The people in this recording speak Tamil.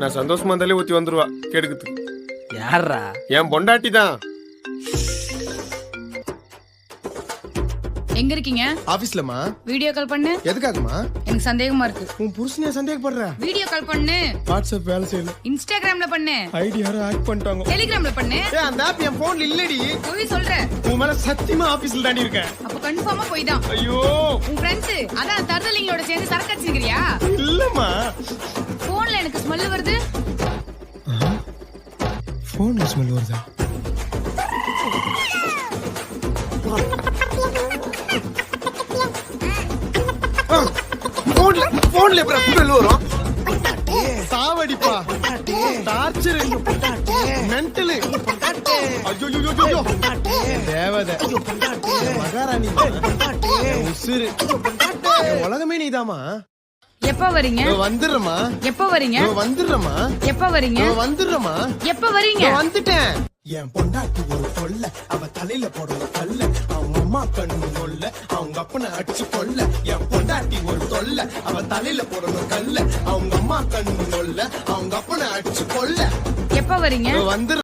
நான் சந்தோஷமா இருந்தாலே ஊத்தி வந்துருவா கெடுக்குது. யாரா? என் பொண்டாட்டி தான். எங்க இருக்கீங்க? ஆபீஸ்லமா. வீடியோ கால் பண்ணு. எதுக்காகமா? எனக்கு சந்தேகமா இருக்கு. உன் புருஷனே சந்தேகப்படுற? வீடியோ கால் பண்ணு. வாட்ஸ்அப் வேலை செய்யல. இன்ஸ்டாகிராம்ல பண்ணு. ஐடி யாரோ ஹேக் பண்ணிட்டாங்க. டெலிகிராம்ல பண்ணு. ஏய் அந்த ஆப் என் போன்ல இல்லடி. போய் சொல்ற. உன் மேல சத்தியமா ஆபீஸ்ல தாண்டி இருக்கேன். அப்ப கன்ஃபார்மா போய் தான். ஐயோ. உன் ஃப்ரெண்ட்ஸ் அதான் தர்தலிங்களோட சேர்ந்து சரக்கு அடிச்சிருக்கியா? இல்லம்மா. போன்ல எனக்கு ஸ்மெல் வருது. போன்ல ஸ்மெல் வருதா? போன்ல எப்பறம் ஸ்மெல் வரும்? சாவடிப்பா. டார்ச்சர். மென்டல். ஐயோ ஐயோ ஐயோ. தேவதை. மகாராணி. உசுரு. உலகமே நீதாமா. எப்ப வரீங்க? வந்துடுறமா. எப்ப வரீங்க? வந்துடுறமா. எப்ப வரீங்க? வந்துடுறமா. எப்ப வரீங்க? வந்துட்டேன். என் பொண்டாட்டி ஒரு தொல்ல, அவ தலையில போடுற கல்ல, அவங்க அம்மா கண்ணு கொல்ல, அவங்க அப்பனை அடிச்சு கொல்ல. என் பொண்டாட்டி ஒரு தொல்ல, அவ தலையில போடுற கல்ல, அவங்க அம்மா கண்ணு கொல்ல, அவங்க அப்பனை அடிச்சு கொல்ல. எப்ப வரீங்க? வந்துடுற.